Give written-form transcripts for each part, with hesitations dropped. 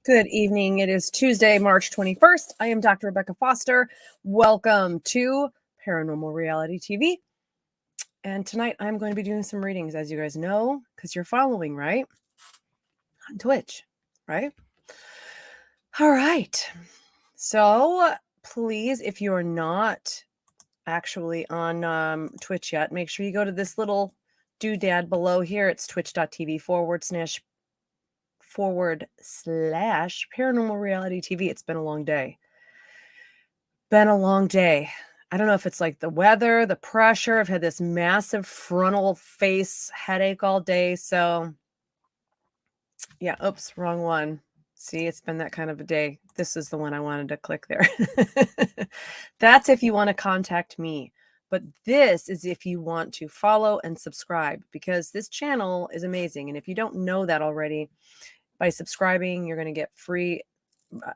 Good evening. It is Tuesday, March 21st. I am Dr. Rebecca Foster. Welcome to Paranormal Reality TV. And tonight I'm going to be doing some readings, as you guys know, because you're following, right? On Twitch, right? All right. So please, if you're not actually on Twitch yet, make sure you go to this little doodad below here. It's twitch.tv// Paranormal Reality TV. It's been a long day. I don't know if it's like the weather, the pressure. I've had this massive frontal face headache all day. So yeah, oops, wrong one. See, it's been that kind of a day. This is the one I wanted to click there. That's if you want to contact me. But this is if you want to follow and subscribe, because this channel is amazing. And if you don't know that already, by subscribing, you're going to get free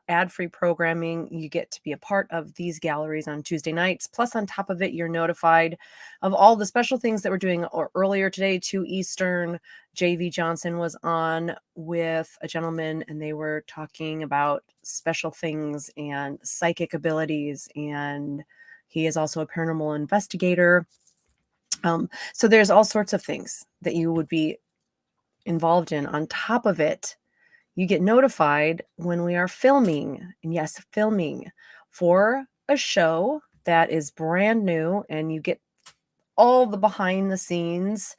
ad-free programming. You get to be a part of these galleries on Tuesday nights. Plus, on top of it, you're notified of all the special things that we're doing. Earlier today, 2 Eastern, JV Johnson was on with a gentleman, and they were talking about special things and psychic abilities. And he is also a paranormal investigator. So there's all sorts of things that you would be involved in. On top of it, you get notified when we are filming, and yes, filming for a show that is brand new, and you get all the behind the scenes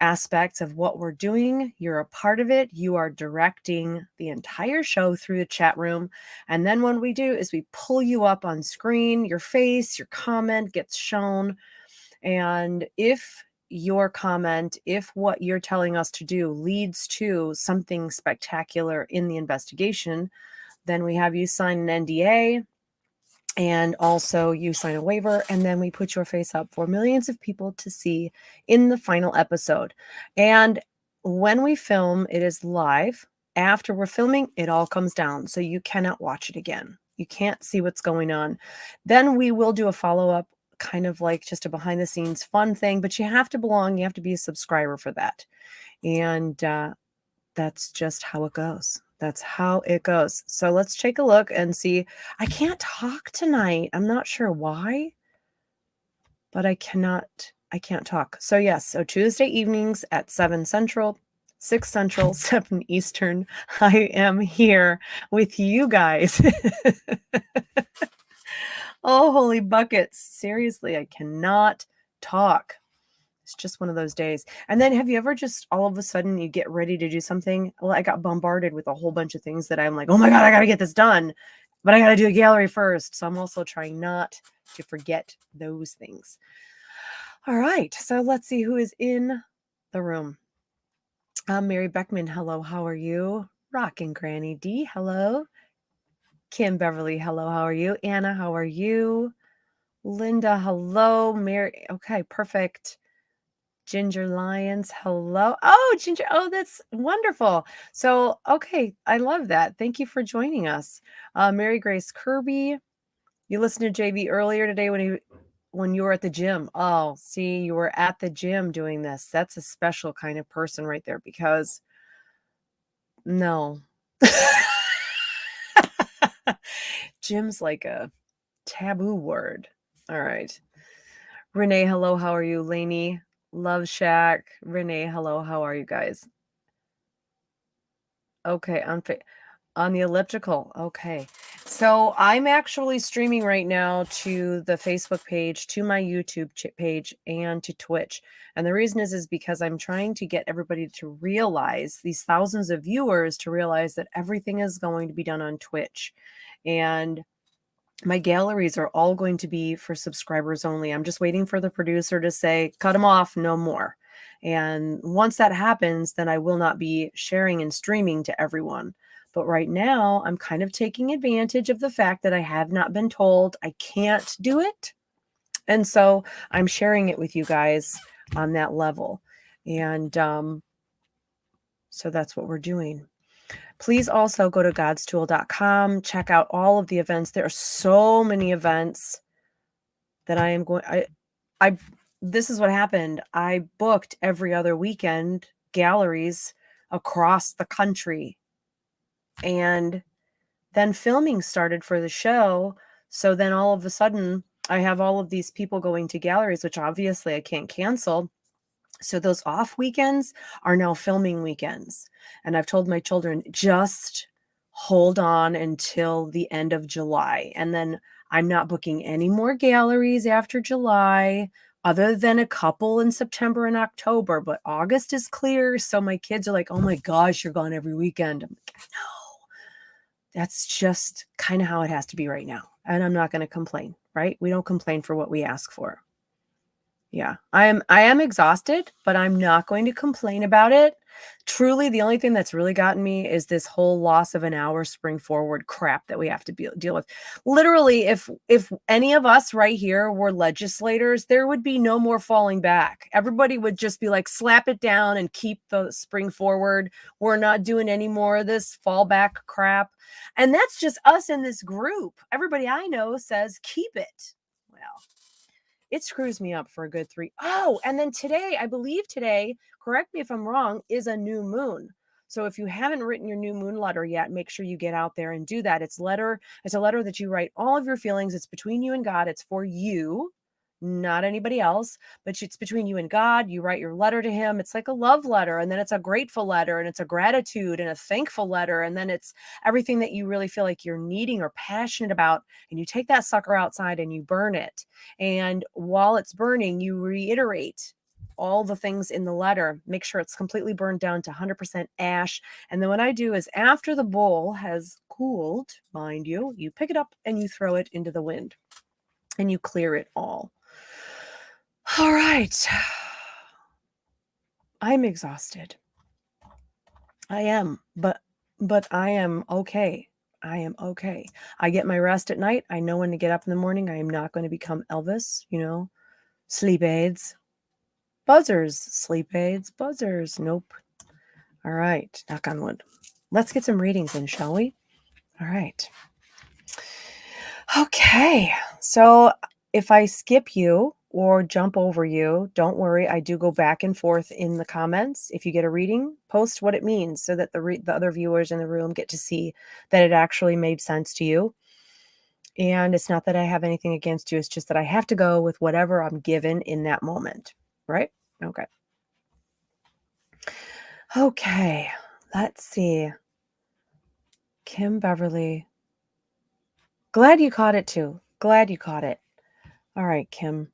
aspects of what we're doing. You're a part of it. You are directing the entire show through the chat room. And then what we do is we pull you up on screen, your face, your comment gets shown. And if your comment, if what you're telling us to do leads to something spectacular in the investigation, then we have you sign an NDA, and also you sign a waiver, and then we put your face up for millions of people to see in the final episode. And when we film, it is live. After we're filming, it all comes down, so you cannot watch it again. You can't see what's going on. Then we will do a follow-up, kind of like just a behind the scenes fun thing, but you have to belong. You have to be a subscriber for that. And that's just how it goes. That's how it goes. So let's take a look and see. I can't talk tonight. I'm not sure why, but I can't talk. So yes, so Tuesday evenings at 7 Central, 6 Central, 7 Eastern, I am here with you guys. Oh, holy buckets. Seriously, I cannot talk. It's just one of those days. And then have you ever just all of a sudden you get ready to do something? Well, I got bombarded with a whole bunch of things that I'm like, oh my God, I got to get this done. But I got to do a gallery first. So I'm also trying not to forget those things. All right. So let's see who is in the room. Mary Beckman, hello. How are you? Rockin' Granny D, hello. Kim Beverly, hello. How are you? Anna, how are you? Linda, hello. Mary, okay, perfect. Ginger Lyons, hello. Oh, Ginger, oh, that's wonderful. So, okay, I love that. Thank you for joining us. Mary Grace Kirby, you listened to JV earlier today when you were at the gym. Oh, see, you were at the gym doing this. That's a special kind of person right there, because no. Gym's like a taboo word. All right. Renee, hello. How are you? Lainey, Love Shack. Renee, hello. How are you guys? Okay. On the elliptical. Okay. So I'm actually streaming right now to the Facebook page, to my YouTube page, and to Twitch. And the reason is because I'm trying to get everybody to realize, these thousands of viewers to realize that everything is going to be done on Twitch. And my galleries are all going to be for subscribers only. I'm just waiting for the producer to say, cut them off, no more. And once that happens, then I will not be sharing and streaming to everyone. But right now, I'm kind of taking advantage of the fact that I have not been told I can't do it. And so I'm sharing it with you guys on that level. And so that's what we're doing. Please also go to godstool.com, check out all of the events. There are so many events that I am going, this is what happened. I booked every other weekend galleries across the country. And then filming started for the show. So then all of a sudden, I have all of these people going to galleries, which obviously I can't cancel. So those off weekends are now filming weekends. And I've told my children, just hold on until the end of July. And then I'm not booking any more galleries after July, other than a couple in September and October. But August is clear. So my kids are like, oh my gosh, you're gone every weekend. I'm like, no, that's just kind of how it has to be right now. And I'm not going to complain, right? We don't complain for what we ask for. Yeah, I am exhausted, but I'm not going to complain about it. Truly, the only thing that's really gotten me is this whole loss of an hour spring forward crap that we have to deal with. Literally, if any of us right here were legislators, there would be no more falling back. Everybody would just be like, slap it down and keep the spring forward. We're not doing any more of this fallback crap. And that's just us in this group. Everybody I know says, keep it. Well, it screws me up for a good 3. Oh, and then today, I believe today, correct me if I'm wrong, is a new moon. So if you haven't written your new moon letter yet, make sure you get out there and do that. It's a letter that you write all of your feelings. It's between you and God. It's for you, not anybody else, but it's between you and God. You write your letter to him. It's like a love letter, and then it's a grateful letter, and it's a gratitude and a thankful letter, and then it's everything that you really feel like you're needing or passionate about, and you take that sucker outside and you burn it. And while it's burning, you reiterate all the things in the letter. Make sure it's completely burned down to 100% ash. And then what I do is, after the bowl has cooled, mind you, you pick it up and you throw it into the wind and you clear it all. All right. I'm exhausted. I am, but I am okay. I am okay. I get my rest at night. I know when to get up in the morning. I am not going to become Elvis, sleep aids, buzzers, sleep aids, buzzers. Nope. All right. Knock on wood. Let's get some readings in, shall we? All right. Okay. So if I skip you or jump over you, don't worry. I do go back and forth in the comments. If you get a reading, post what it means so that the other viewers in the room get to see that it actually made sense to you. And it's not that I have anything against you. It's just that I have to go with whatever I'm given in that moment. Right? Okay. Okay. Let's see. Kim Beverly. Glad you caught it too. Glad you caught it. All right, Kim.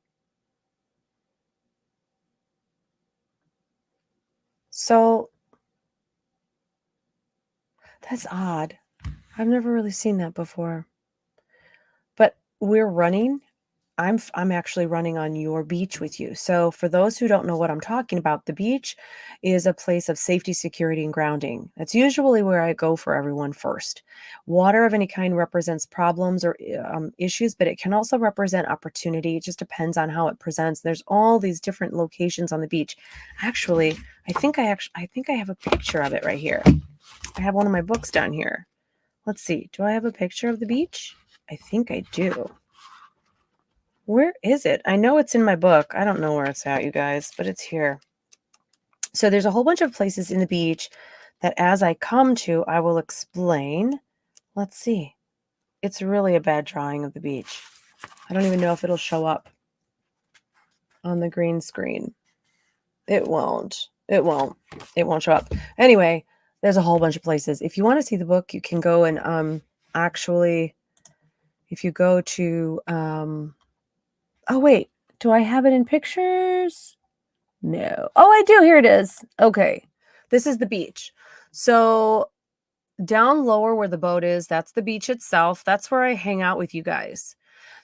So that's odd. I've never really seen that before. But we're running. I'm actually running on your beach with you. So for those who don't know what I'm talking about, the beach is a place of safety, security, and grounding. That's usually where I go for everyone first. Water of any kind represents problems or issues, but it can also represent opportunity. It just depends on how it presents. There's all these different locations on the beach. Actually, I think I have a picture of it right here. I have one of my books down here. Let's see. Do I have a picture of the beach? I think I do. Where is it? I know it's in my book. I don't know where it's at, you guys, but it's here. So there's a whole bunch of places in the beach that as I come to, I will explain. Let's see. It's really a bad drawing of the beach. I don't even know if it'll show up on the green screen. It won't. It won't show up. Anyway, there's a whole bunch of places. If you want to see the book, you can go and actually If you go to, oh, wait, do I have it in pictures? No. Oh, I do. Here it is. Okay. This is the beach. So down lower where the boat is, that's the beach itself. That's where I hang out with you guys.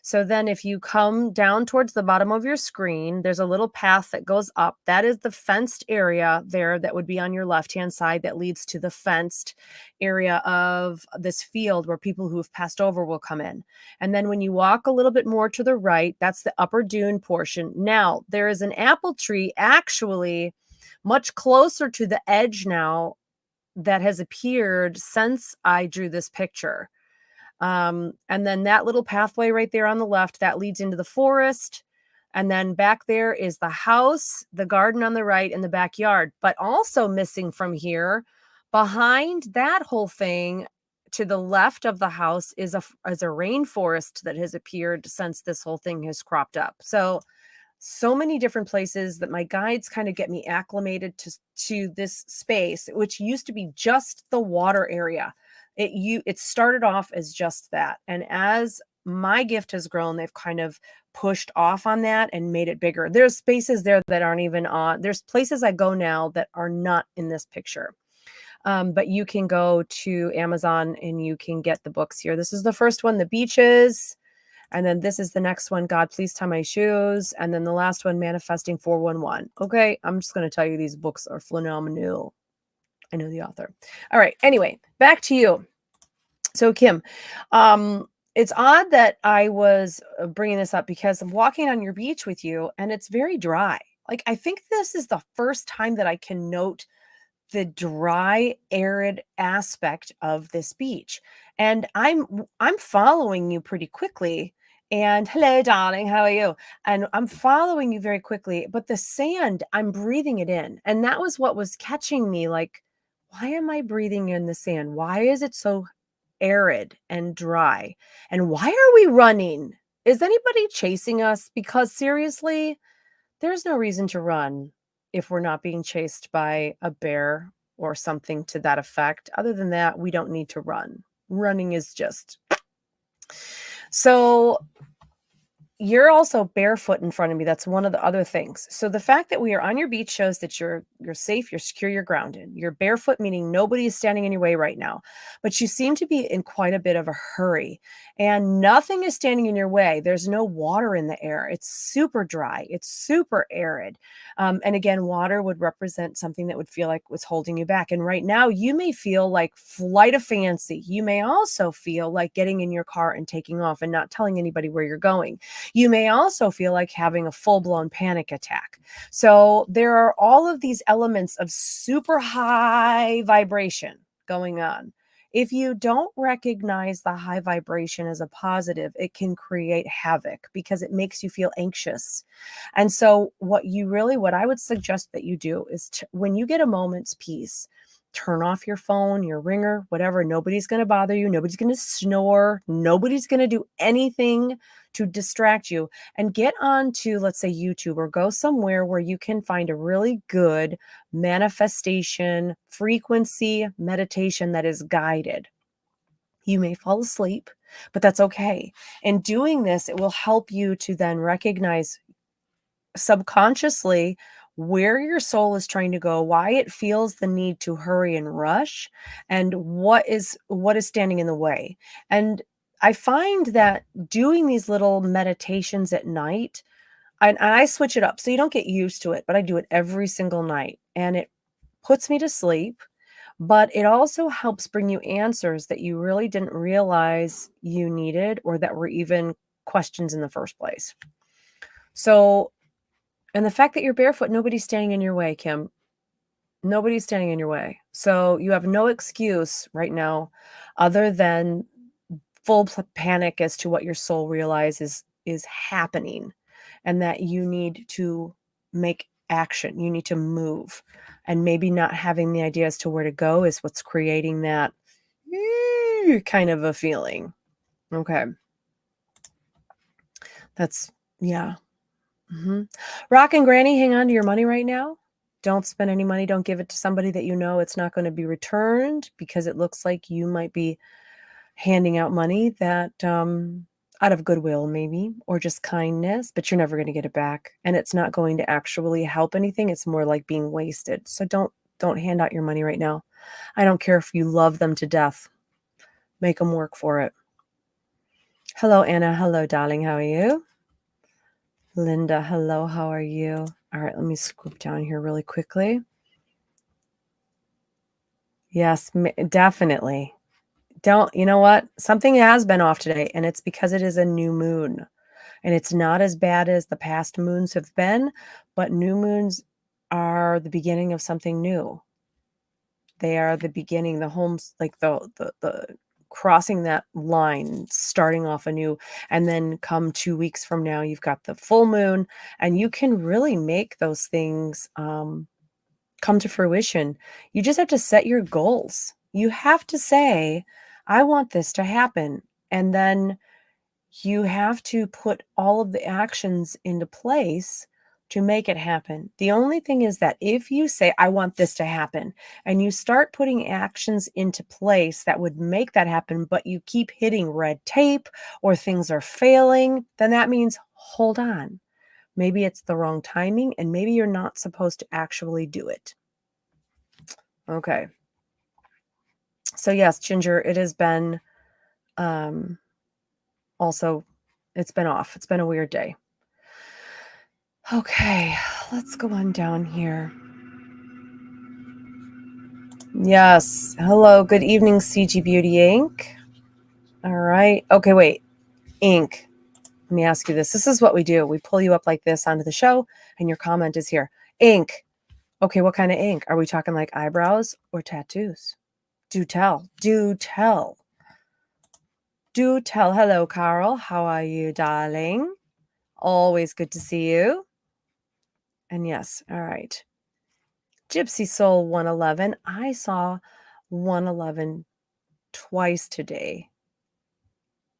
So then if you come down towards the bottom of your screen, there's a little path that goes up. That is the fenced area there that would be on your left-hand side that leads to the fenced area of this field where people who have passed over will come in. And then when you walk a little bit more to the right, that's the upper dune portion. Now, there is an apple tree actually much closer to the edge now that has appeared since I drew this picture. And then that little pathway right there on the left, that leads into the forest. And then back there is the house, the garden on the right, and the backyard. But also missing from here, behind that whole thing, to the left of the house is a rainforest that has appeared since this whole thing has cropped up. So many different places that my guides kind of get me acclimated to this space, which used to be just the water area. It started off as just that. And as my gift has grown, they've kind of pushed off on that and made it bigger. There's spaces there that aren't even on. There's places I go now that are not in this picture. But you can go to Amazon and you can get the books here. This is the first one, The Beaches. And then this is the next one, God, Please Tie My Shoes. And then the last one, Manifesting 411. Okay, I'm just going to tell you these books are phenomenal. I know the author. All right, anyway, back to you. So Kim, it's odd that I was bringing this up because I'm walking on your beach with you and it's very dry. Like, I think this is the first time that I can note the dry, arid aspect of this beach. And I'm following you pretty quickly. And hello, darling, how are you? And I'm following you very quickly, but the sand, I'm breathing it in. And that was what was catching me. Like, why am I breathing in the sand? Why is it so arid and dry? And why are we running? Is anybody chasing us? Because seriously, there's no reason to run if we're not being chased by a bear or something to that effect. Other than that, we don't need to run. Running is just... So you're also barefoot in front of me. That's one of the other things. So the fact that we are on your beach shows that you're safe, you're secure, you're grounded. You're barefoot, meaning nobody is standing in your way right now. But you seem to be in quite a bit of a hurry. And nothing is standing in your way. There's no water in the air. It's super dry. It's super arid. And again, water would represent something that would feel like was holding you back. And right now, you may feel like flight of fancy. You may also feel like getting in your car and taking off and not telling anybody where you're going. You may also feel like having a full-blown panic attack. So there are all of these elements of super high vibration going on. If you don't recognize the high vibration as a positive, it can create havoc because it makes you feel anxious. And so what I would suggest that you do is when you get a moment's peace, turn off your phone, your ringer, whatever. Nobody's going to bother you. Nobody's going to snore. Nobody's going to do anything to distract you, and get on to, let's say, YouTube, or go somewhere where you can find a really good manifestation frequency meditation that is guided. You may fall asleep, but that's okay. In doing this, it will help you to then recognize subconsciously where your soul is trying to go, why it feels the need to hurry and rush, and what is standing in the way. And I find that doing these little meditations at night, and I switch it up so you don't get used to it, but I do it every single night, and it puts me to sleep, but it also helps bring you answers that you really didn't realize you needed, or that were even questions in the first place. So, and the fact that you're barefoot, nobody's standing in your way, Kim. Nobody's standing in your way. So you have no excuse right now other than full panic as to what your soul realizes is happening, and that you need to make action. You need to move. And maybe not having the idea as to where to go is what's creating that kind of a feeling. Okay. That's, yeah. Rock and Granny, hang on to your money right now. Don't spend any money. Don't give it to somebody that you know it's not going to be returned, because it looks like you might be handing out money that out of goodwill maybe, or just kindness, but you're never going to get it back. And it's not going to actually help anything. It's more like being wasted. So don't hand out your money right now. I don't care if you love them to death. Make them work for it. Hello, Anna. Hello, darling. How are you? Linda, hello. How are you? All right, let me scoop down here really quickly. Yes, definitely. You know what? Something has been off today, and it's because it is a new moon. And it's not as bad as the past moons have been, but new moons are the beginning of something new. They are the beginning, the homes, like the crossing that line, starting off anew. And then come 2 weeks from now, you've got the full moon, and you can really make those things come to fruition. You just have to set your goals. You have to say, I want this to happen. And then you have to put all of the actions into place to make it happen. The only thing is that if you say, I want this to happen, and you start putting actions into place that would make that happen, but you keep hitting red tape or things are failing, then that means, hold on. Maybe it's the wrong timing, and maybe you're not supposed to actually do it. Okay. So yes, Ginger, it has been, also, it's been off. It's been a weird day. Okay, let's go on down here. Yes. Hello. Good evening, CG Beauty Inc. All right. Okay, wait. Inc. Let me ask you this. This is what we do. We pull you up like this onto the show, and your comment is here. Ink. Okay, what kind of ink? Are we talking like eyebrows or tattoos? Do tell. Do tell. Do tell. Hello, Carl. How are you, darling? Always good to see you. And yes, all right. Gypsy Soul 111. I saw 111 twice today.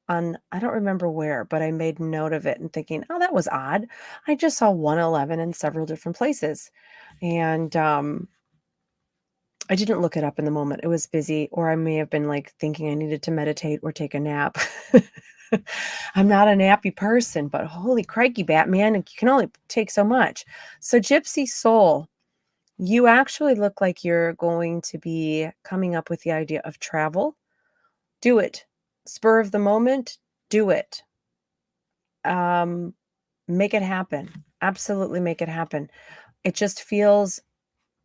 I don't remember where, but I made note of it and thinking, oh, that was odd. I just saw 111 in several different places. And I didn't look it up in the moment. It was busy, or I may have been like thinking I needed to meditate or take a nap. I'm not a nappy person, but holy crikey, Batman, you can only take so much. So Gypsy Soul, you actually look like you're going to be coming up with the idea of travel. Do it. Spur of the moment, do it. Make it happen. Absolutely make it happen. It just feels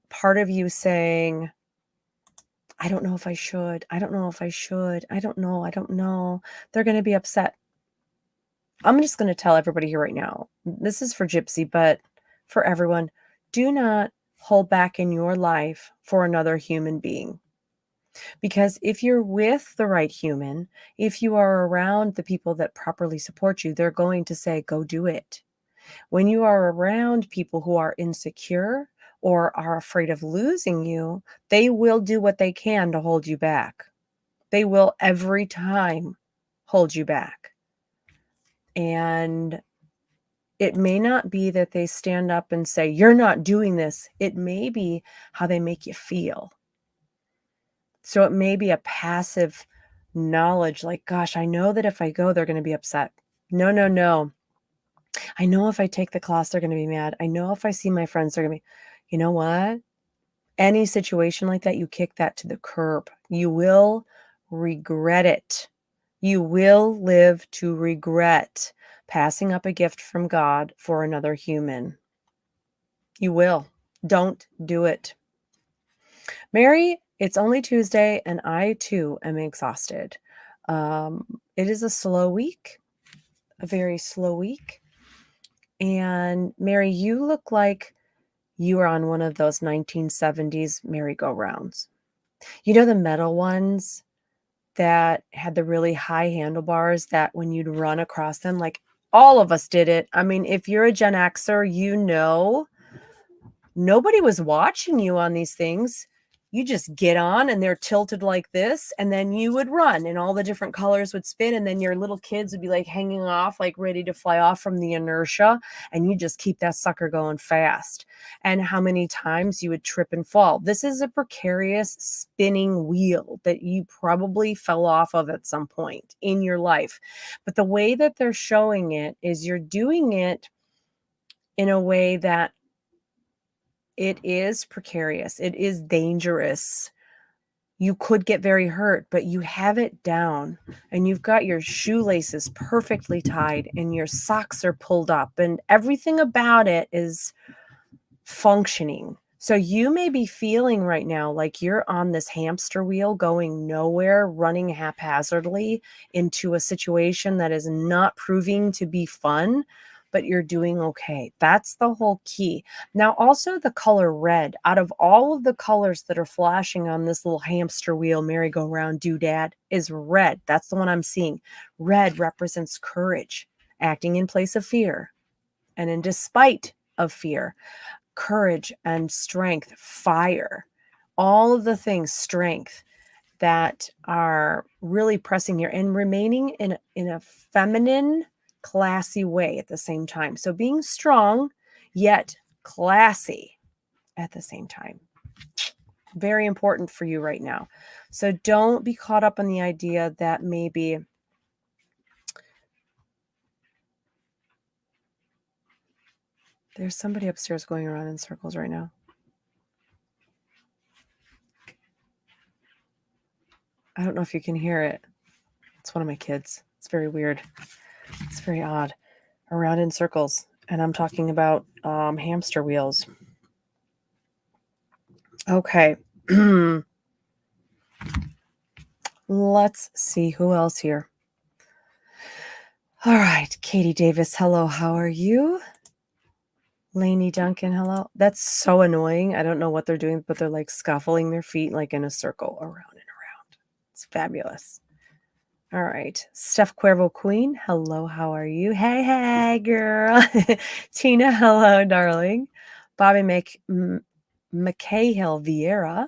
part of you saying, I don't know if I should. I don't know if I should. I don't know. I don't know. They're going to be upset. I'm just going to tell everybody here right now. This is for Gypsy, but for everyone, do not hold back in your life for another human being. Because if you're with the right human, if you are around the people that properly support you, they're going to say, go do it. When you are around people who are insecure or are afraid of losing you, they will do what they can to hold you back. They will every time hold you back. And it may not be that they stand up and say, you're not doing this. It may be how they make you feel. So it may be a passive knowledge like, gosh, I know that if I go, they're going to be upset. No, no, no. I know if I take the class, they're going to be mad. I know if I see my friends, they're going to be, you know what? Any situation like that, you kick that to the curb. You will regret it. You will live to regret passing up a gift from God for another human. You will. Don't do it. Mary, it's only Tuesday, and I too am exhausted. It is a slow week, a very slow week. And Mary, you look like you are on one of those 1970s merry-go-rounds. You know, the metal ones that had the really high handlebars that when you'd run across them, like all of us did it. I mean, if you're a Gen Xer, you know, nobody was watching you on these things. you just get on and they're tilted like this, and then you would run and all the different colors would spin, and then your little kids would be like hanging off, like ready to fly off from the inertia, and you just keep that sucker going fast. And how many times you would trip and fall. This is a precarious spinning wheel that you probably fell off of at some point in your life. But the way that they're showing it is you're doing it in a way that it is precarious. It is dangerous. You could get very hurt, but you have it down and you've got your shoelaces perfectly tied and your socks are pulled up and everything about it is functioning. So you may be feeling right now like you're on this hamster wheel going nowhere, running haphazardly into a situation that is not proving to be fun, but you're doing okay. That's the whole key. Now, also the color red, out of all of the colors that are flashing on this little hamster wheel, merry-go-round doodad, is red. That's the one I'm seeing. Red represents courage, acting in place of fear and in despite of fear. Courage and strength, fire, all of the things, strength, that are really pressing here and remaining in a feminine, classy way at the same time. So being strong, yet classy at the same time. Very important for you right now. So don't be caught up in the idea that maybe there's somebody upstairs going around in circles right now. I don't know if you can hear it. It's one of my kids. It's very weird. It's very odd. Around in circles. And I'm talking about hamster wheels. Okay. Let's see who else here. All right. Katie Davis, hello. How are you? Lainey Duncan, hello. That's so annoying. I don't know what they're doing, but they're like scuffling their feet like in a circle around and around. It's fabulous. All right. Steph Cuervo Queen, hello. How are you? Hey, hey, girl. Tina, hello, darling. Bobby McCahill Vieira,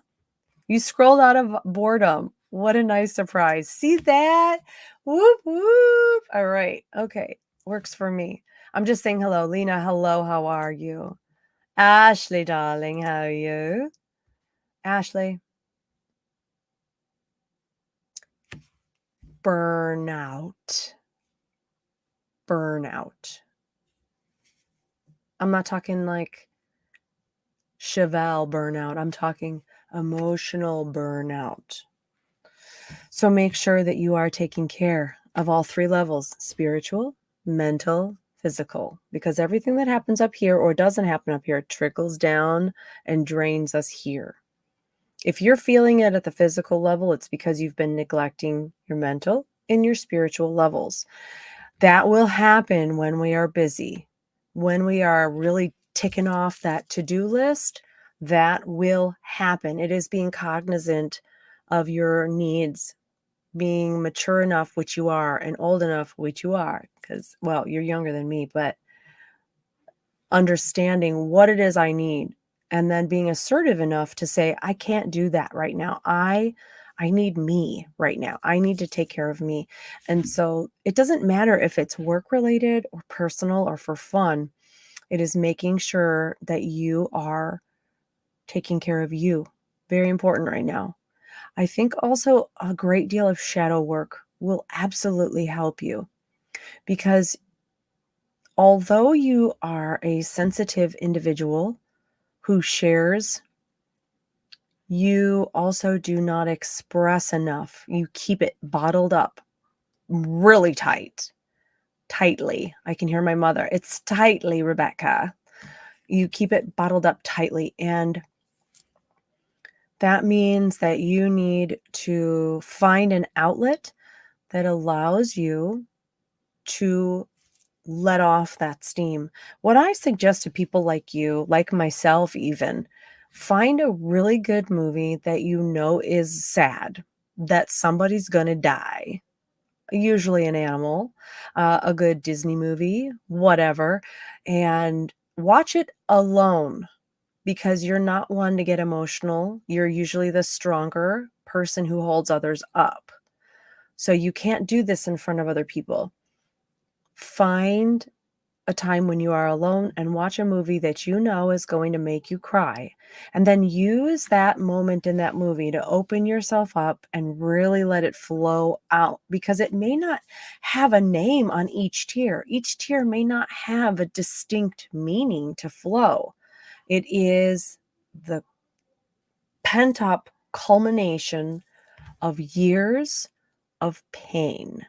you scrolled out of boredom. What a nice surprise. See that? Whoop, whoop. All right. Okay. Works for me. I'm just saying hello. Lena, hello. How are you? Ashley, darling, how are you? Ashley. Burnout. Burnout. I'm not talking like Chevelle burnout. I'm talking emotional burnout. So make sure that you are taking care of all three levels: spiritual, mental, physical, because everything that happens up here or doesn't happen up here trickles down and drains us here. If you're feeling it at the physical level, it's because you've been neglecting your mental and your spiritual levels. That will happen when we are busy, when we are really ticking off that to-do list. That will happen. It is being cognizant of your needs, being mature enough, which you are, and old enough, which you are, because, well, you're younger than me, but understanding what it is I need, and then being assertive enough to say, I can't do that right now. I need me right now. I need to take care of me. And so it doesn't matter if it's work related or personal or for fun. It is making sure that you are taking care of you. Very important right now. I think also a great deal of shadow work will absolutely help you, because although you are a sensitive individual who shares, you also do not express enough. You keep it bottled up really tightly. I can hear my mother. It's tightly, Rebecca. You keep it bottled up tightly. And that means that you need to find an outlet that allows you to let off that steam. What I suggest to people like you, like myself even, find a really good movie that you know is sad, that somebody's going to die, usually an animal, a good Disney movie, whatever, and watch it alone. because you're not one to get emotional. You're usually the stronger person who holds others up. So you can't do this in front of other people. Find a time when you are alone and watch a movie that you know is going to make you cry. And then use that moment in that movie to open yourself up and really let it flow out, because it may not have a name on each tear. Each tear may not have a distinct meaning to flow. It is the pent up culmination of years of pain.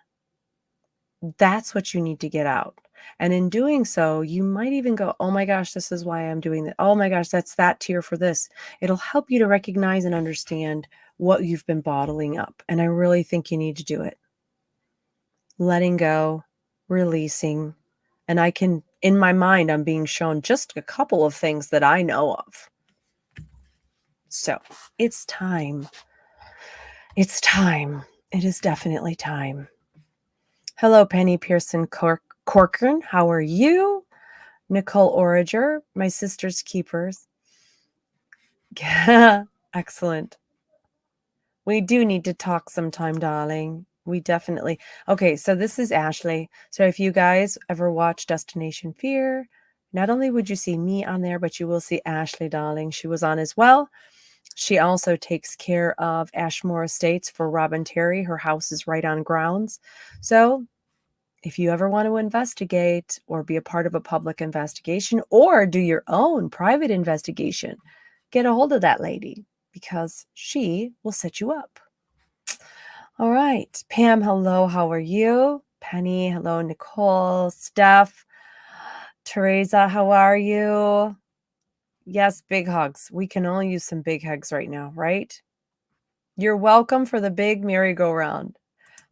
That's what you need to get out. And in doing so, you might even go, oh my gosh, this is why I'm doing that. Oh my gosh, that's that tear for this. It'll help you to recognize and understand what you've been bottling up. And I really think you need to do it. Letting go, releasing. And I can, in my mind, I'm being shown just a couple of things that I know of. So it's time. It's time. It is definitely time. Hello, Penny Pearson Corcoran. How are you? Nicole Orager, my sister's keepers. Excellent. We do need to talk sometime, darling. We definitely. Okay, so this is Ashley. So if you guys ever watch Destination Fear, not only would you see me on there, but you will see Ashley, darling. She was on as well. She also takes care of Ashmore Estates for Robin Terry. Her house is right on grounds. So if you ever want to investigate or be a part of a public investigation or do your own private investigation, get a hold of that lady because she will set you up. All right. Pam, hello. How are you? Penny, hello. Nicole, Steph, Teresa, how are you? Yes, big hugs. We can only use some big hugs right now, right? You're welcome for the big merry-go-round.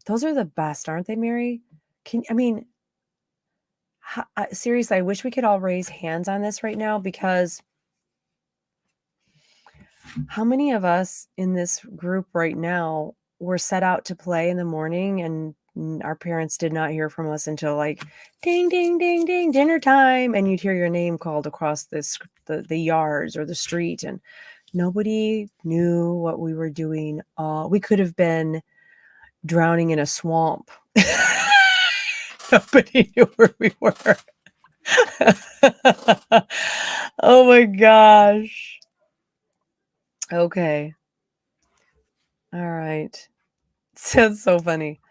Those are the best, aren't they, Mary? Seriously, I wish we could all raise hands on this right now, because how many of us in this group right now were set out to play in the morning and our parents did not hear from us until like ding, ding, ding, ding, dinner time. And you'd hear your name called across the yards or the street, and nobody knew what we were doing. We could have been drowning in a swamp. Nobody knew where we were. Oh my gosh. Okay. All right. Sounds so funny.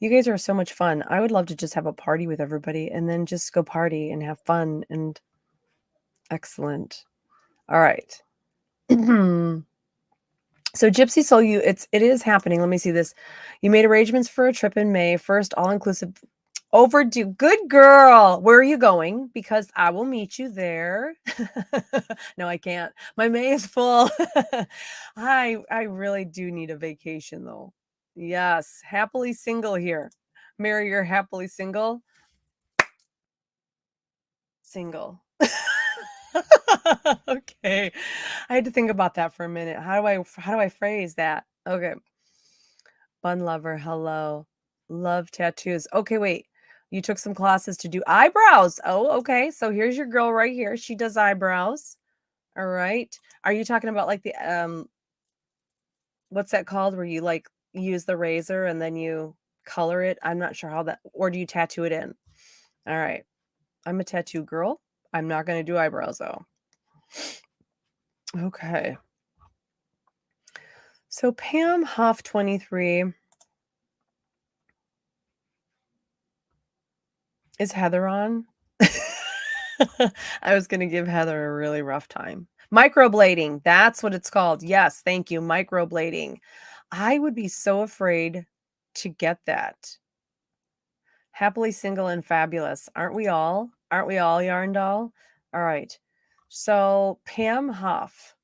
You guys are so much fun. I would love to just have a party with everybody and then just go party and have fun. And excellent. All right. So Gypsy Soul, it is happening. Let me see this. You made arrangements for a trip in May. First all-inclusive. Overdue. Good girl. Where are you going? Because I will meet you there. No, I can't. My May is full. I really do need a vacation though. Yes. Happily single here. Mary, you're happily single? Single. Okay. I had to think about that for a minute. How do I phrase that? Okay. Bun lover, hello. Love tattoos. Okay, wait. You took some classes to do eyebrows. Oh, okay. So here's your girl right here. She does eyebrows. All right. Are you talking about like the what's that called, where you like use the razor and then you color it? I'm not sure how that, or do you tattoo it in? All right. I'm a tattoo girl. I'm not going to do eyebrows though. Okay. So Pam Huff 23. Is Heather on? I was going to give Heather a really rough time. Microblading. That's what it's called. Yes. Thank you. Microblading. I would be so afraid to get that. Happily single and fabulous. Aren't we all? Aren't we all, Yarn Doll? All right. So Pam Huff.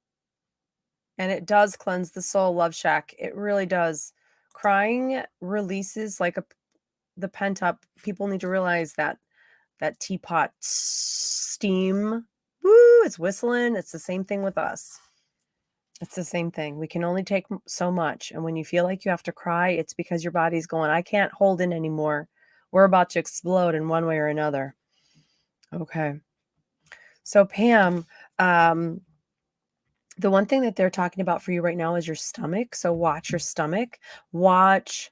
And it does cleanse the soul, Love Shack. It really does. Crying releases like the pent up. People need to realize that teapot steam, woo, it's whistling. It's the same thing with us. It's the same thing. We can only take so much. And when you feel like you have to cry, it's because your body's going, I can't hold in anymore. We're about to explode in one way or another. Okay. So Pam, The one thing that they're talking about for you right now is your stomach. So watch your stomach. Watch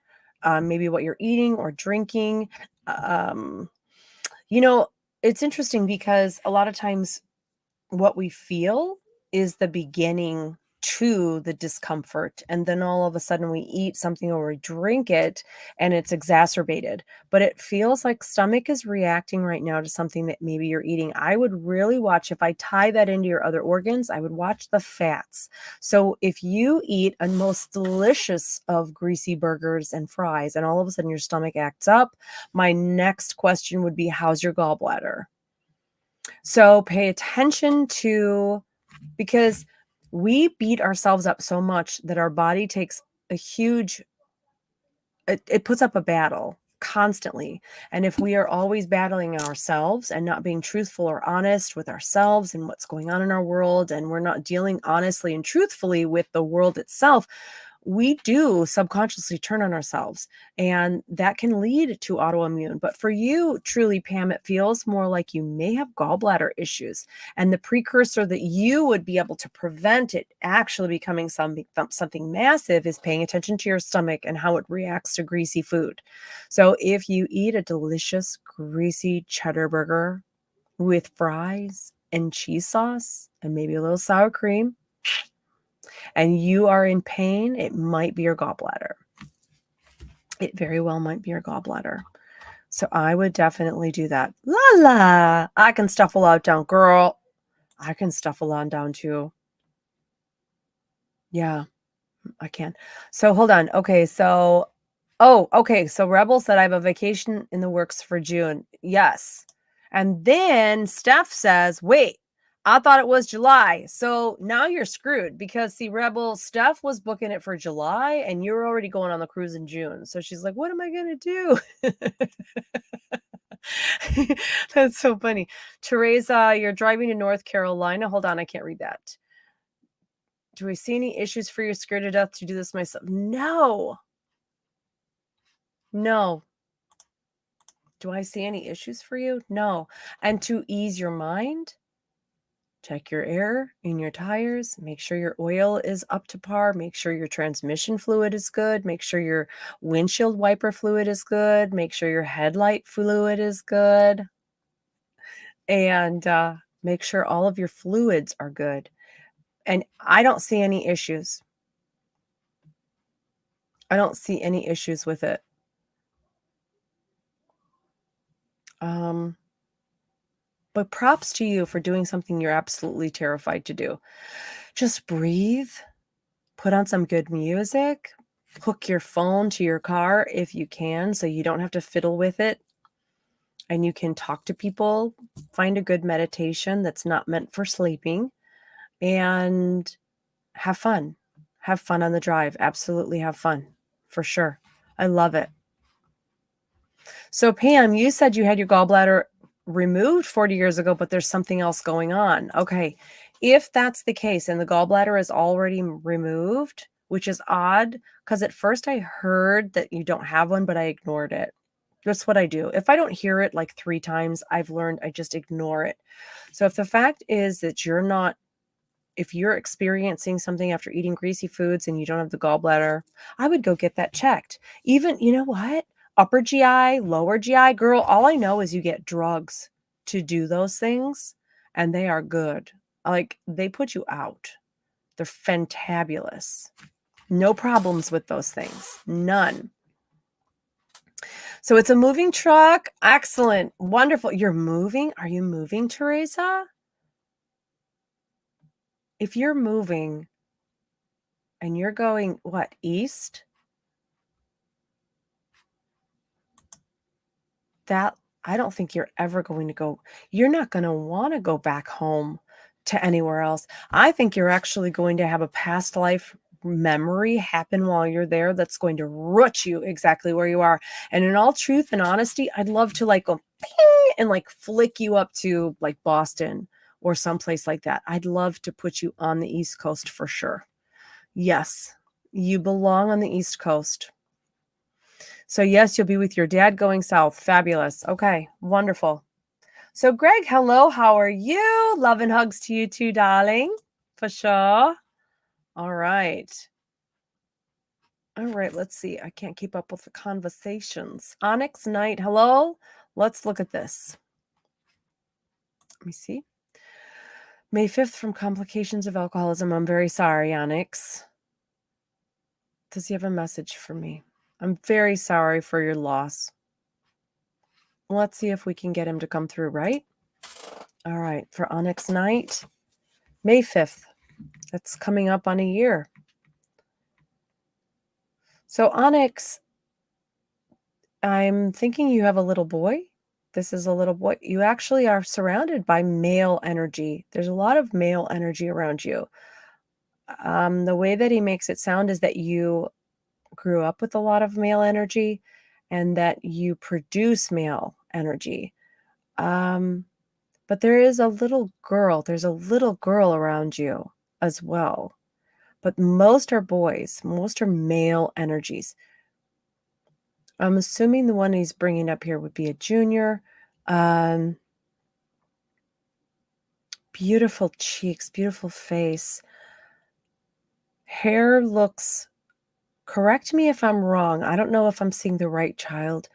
maybe what you're eating or drinking. Um, you know, it's interesting because a lot of times what we feel is the beginning to the discomfort. And then all of a sudden we eat something or we drink it and it's exacerbated. But it feels like stomach is reacting right now to something that maybe you're eating. I would really watch, if I tie that into your other organs, I would watch the fats. So if you eat a most delicious of greasy burgers and fries and all of a sudden your stomach acts up, my next question would be, how's your gallbladder? So pay attention to, because we beat ourselves up so much that our body takes a huge, it puts up a battle constantly. And if we are always battling ourselves and not being truthful or honest with ourselves and what's going on in our world, and we're not dealing honestly and truthfully with the world itself, we do subconsciously turn on ourselves, and that can lead to autoimmune. But for you, truly, Pam, it feels more like you may have gallbladder issues, and the precursor that you would be able to prevent it actually becoming something massive is paying attention to your stomach and how it reacts to greasy food. So if you eat a delicious greasy cheddar burger with fries and cheese sauce and maybe a little sour cream, and you are in pain, it might be your gallbladder. It very well might be your gallbladder. So I would definitely do that. La la, I can stuff a lot down, girl. I can stuff a lot down too. Yeah, I can. So hold on. Okay, so okay. So Rebel said I have a vacation in the works for June. Yes. And then Steph says, wait, I thought it was July. So now you're screwed because see, Rebel, Steph was booking it for July and you're already going on the cruise in June. So she's like, what am I going to do? That's so funny. Teresa, you're driving to North Carolina. Hold on, I can't read that. Do I see any issues for you? Scared to death to do this myself? No. No. Do I see any issues for you? No. And to ease your mind, check your air in your tires. Make sure your oil is up to par. Make sure your transmission fluid is good. Make sure your windshield wiper fluid is good. Make sure your headlight fluid is good. And make sure all of your fluids are good. And I don't see any issues. I don't see any issues with it. But props to you for doing something you're absolutely terrified to do. Just breathe, put on some good music, hook your phone to your car if you can, so you don't have to fiddle with it. And you can talk to people, find a good meditation that's not meant for sleeping, and have fun. Have fun on the drive. Absolutely have fun, for sure. I love it. So Pam, you said you had your gallbladder removed 40 years ago, but there's something else going on. Okay. If that's the case and the gallbladder is already removed, which is odd, because at first I heard that you don't have one, but I ignored it. That's what I do. If I don't hear it like 3 times, I've learned I just ignore it. So if the fact is that if you're experiencing something after eating greasy foods and you don't have the gallbladder, I would go get that checked. Even, you know what? Upper GI, lower GI, girl, all I know is you get drugs to do those things and they are good. Like they put you out. They're fantabulous. No problems with those things. None. So it's a moving truck. Excellent. Wonderful. You're moving? Are you moving, Teresa? If you're moving and you're going, what, east? That I don't think you're ever going to go. You're not going to want to go back home to anywhere else. I think you're actually going to have a past life memory happen while you're there that's going to root you exactly where you are. And in all truth and honesty, I'd love to like go ping and like flick you up to like Boston or someplace like that. I'd love to put you on the East Coast for sure. Yes, you belong on the East Coast. So yes, you'll be with your dad going south. Fabulous. Okay, wonderful. So Greg, hello, how are you? Love and hugs to you too, darling. For sure. All right. All right, let's see. I can't keep up with the conversations. Onyx Knight, hello? Let's look at this. Let me see. May 5th from complications of alcoholism. I'm very sorry, Onyx. Does he have a message for me? I'm very sorry for your loss. Let's see if we can get him to come through, right? All right, for Onyx Knight, May 5th. That's coming up on a year. So Onyx, I'm thinking you have a little boy. This is a little boy. You actually are surrounded by male energy. There's a lot of male energy around you. The way that he makes it sound is that you grew up with a lot of male energy and that you produce male energy. But there is a little girl. There's a little girl around you as well. But most are boys. Most are male energies. I'm assuming the one he's bringing up here would be a junior. Beautiful cheeks, beautiful face. Hair looks, correct me if I'm wrong. I don't know if I'm seeing the right child,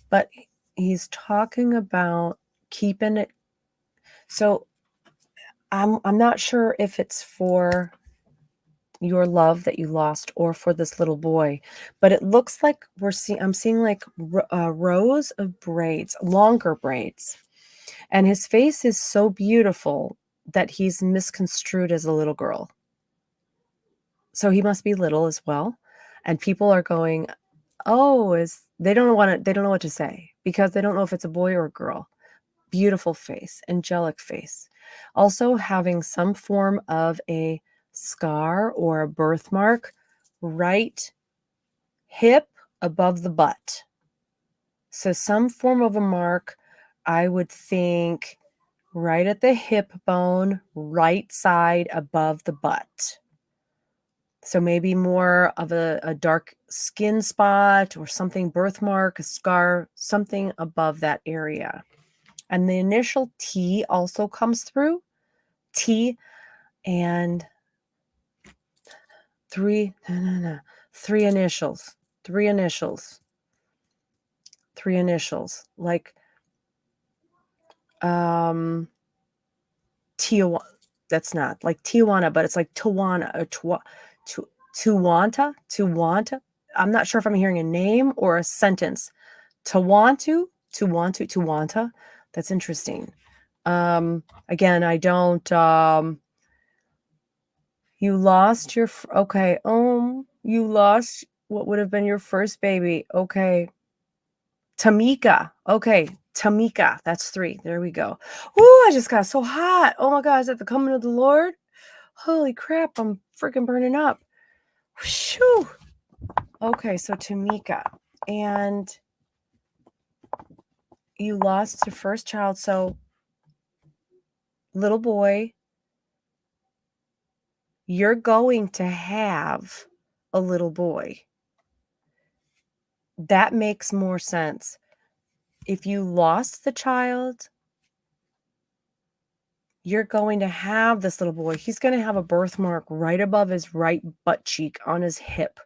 but he's talking about keeping it. So I'm not sure if it's for your love that you lost or for this little boy, but it looks like I'm seeing like rows of braids, longer braids, and his face is so beautiful that he's misconstrued as a little girl. So he must be little as well, and people are going, oh, they don't know what to say because they don't know if it's a boy or a girl. Beautiful face, angelic face. Also having some form of a scar or a birthmark right hip above the butt. So some form of a mark, I would think right at the hip bone, right side above the butt. So maybe more of a dark skin spot or something, birthmark, a scar, something above that area. And the initial T also comes through. T and three initials. Like Tijuana. That's not like Tijuana, but it's like Tawana or Tuwanta. I'm not sure if I'm hearing a name or a sentence. Tuwanta. That's interesting. Again, I don't, you lost your, okay. You lost what would have been your first baby. Okay. Tamika. Okay. Tamika. That's 3. There we go. Ooh, I just got so hot. Oh my God. Is that the coming of the Lord? Holy crap. I'm freaking burning up. Whew. Okay. So Tamika. And you lost your first child. So little boy, you're going to have a little boy. That makes more sense. If you lost the child, you're going to have this little boy. He's going to have a birthmark right above his right butt cheek on his hip.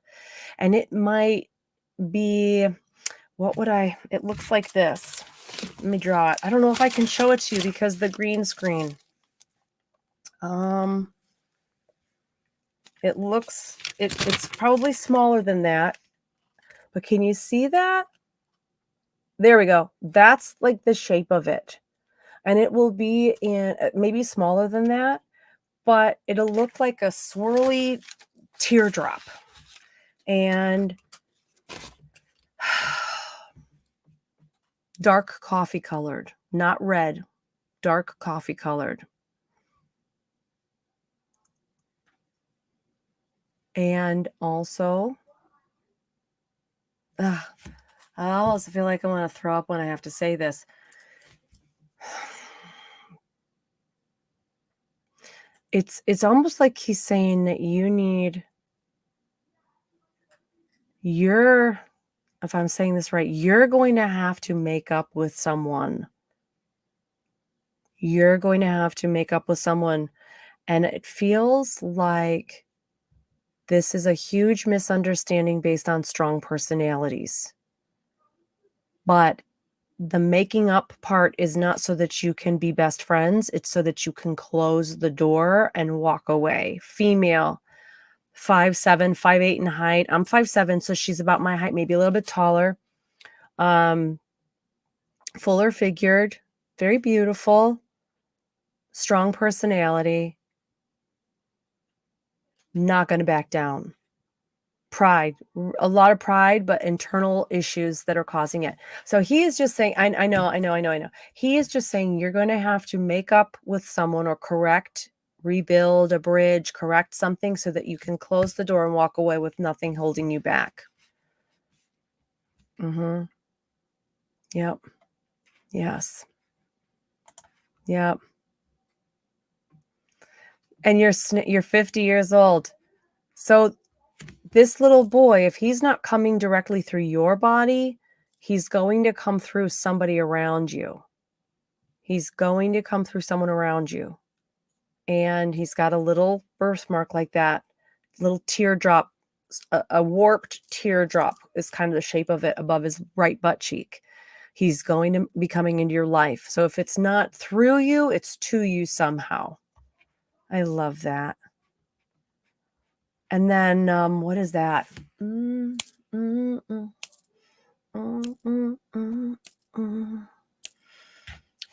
And it might be, it looks like this. Let me draw it. I don't know if I can show it to you because the green screen. It's probably smaller than that. But can you see that? There we go. That's like the shape of it. And it will be in maybe smaller than that, but it'll look like a swirly teardrop. And dark coffee colored, not red, dark coffee colored. And also, I almost feel like I want to throw up when I have to say this. It's almost like he's saying that if I'm saying this right, you're going to have to make up with someone. You're going to have to make up with someone. And it feels like this is a huge misunderstanding based on strong personalities. But the making up part is not so that you can be best friends. It's so that you can close the door and walk away. Female, 5'7", 5'8" in height. I'm 5'7", so she's about my height, maybe a little bit taller. Fuller figured, very beautiful, strong personality, not going to back down. Pride, a lot of pride, but internal issues that are causing it. So he is just saying, I know. He is just saying you're going to have to make up with someone or correct, rebuild a bridge, correct something so that you can close the door and walk away with nothing holding you back. Mm-hmm. Yep. Yes. Yep. And you're 50 years old. So this little boy, if he's not coming directly through your body, he's going to come through somebody around you. He's going to come through someone around you. And he's got a little birthmark like that, little teardrop, a warped teardrop is kind of the shape of it above his right butt cheek. He's going to be coming into your life. So if it's not through you, it's to you somehow. I love that. And then, what is that?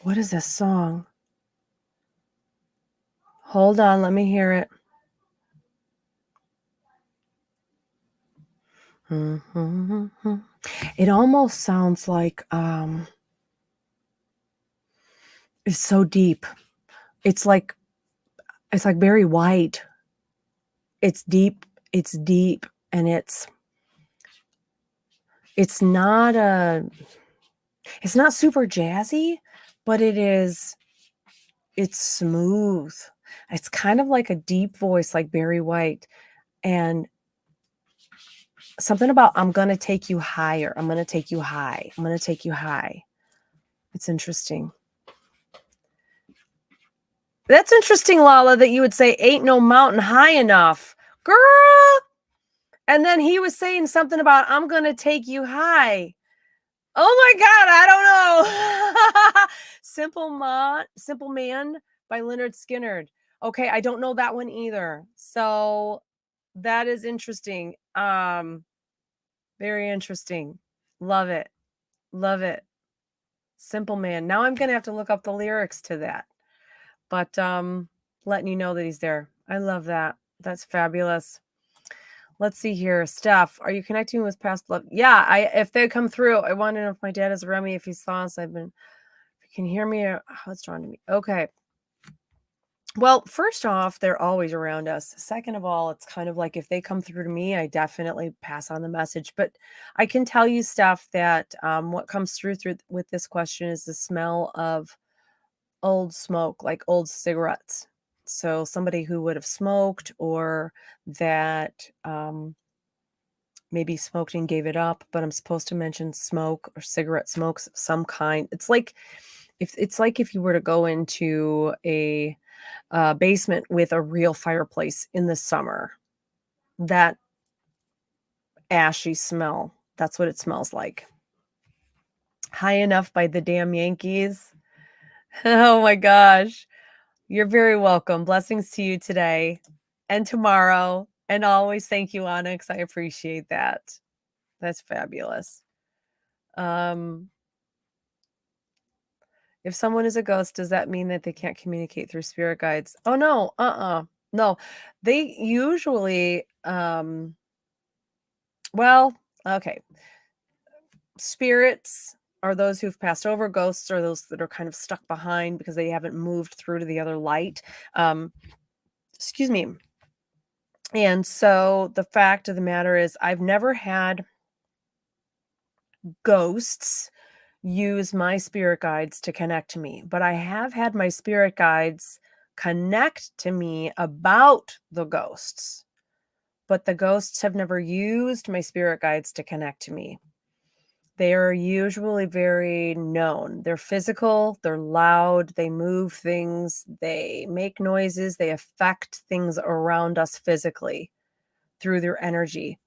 What is this song? Hold on, let me hear it. It almost sounds like, it's so deep. It's like Barry White. It's deep, and it's not super jazzy, but it's smooth. It's kind of like a deep voice like Barry White, and something about I'm going to take you higher. I'm going to take you high. I'm going to take you high. It's interesting. That's interesting, Lala, that you would say ain't no mountain high enough. Girl! And then he was saying something about I'm going to take you high. Oh my God, I don't know. Simple Man by Leonard Skinner. Okay, I don't know that one either. So that is interesting. Very interesting. Love it. Love it. Simple Man. Now I'm going to have to look up the lyrics to that. But letting you know that he's there. I love that. That's fabulous. Let's see here. Steph, are you connecting with past love? Yeah, if they come through, I want to know if my dad is around me, if he saw us. If you can hear me, how it's drawn to me. Okay. Well, first off, they're always around us. Second of all, it's kind of like if they come through to me, I definitely pass on the message. But I can tell you, Steph, that what comes through with this question is the smell of old smoke, like old cigarettes. So somebody who would have smoked or that maybe smoked and gave it up, but I'm supposed to mention smoke or cigarette smokes of some kind. It's like if you were to go into a basement with a real fireplace in the summer, that ashy smell, that's what it smells like. High Enough by the Damn Yankees. Oh my gosh. You're very welcome. Blessings to you today and tomorrow. And always thank you, Onyx. I appreciate that. That's fabulous. If someone is a ghost, does that mean that they can't communicate through spirit guides? Oh, no. No. They usually, well, okay. Spirits are those who've passed over. Ghosts are those that are kind of stuck behind because they haven't moved through to the other light. Excuse me. And so the fact of the matter is I've never had ghosts use my spirit guides to connect to me, but I have had my spirit guides connect to me about the ghosts, but the ghosts have never used my spirit guides to connect to me. They are usually very known. They're physical, they're loud, they move things, they make noises, they affect things around us physically through their energy.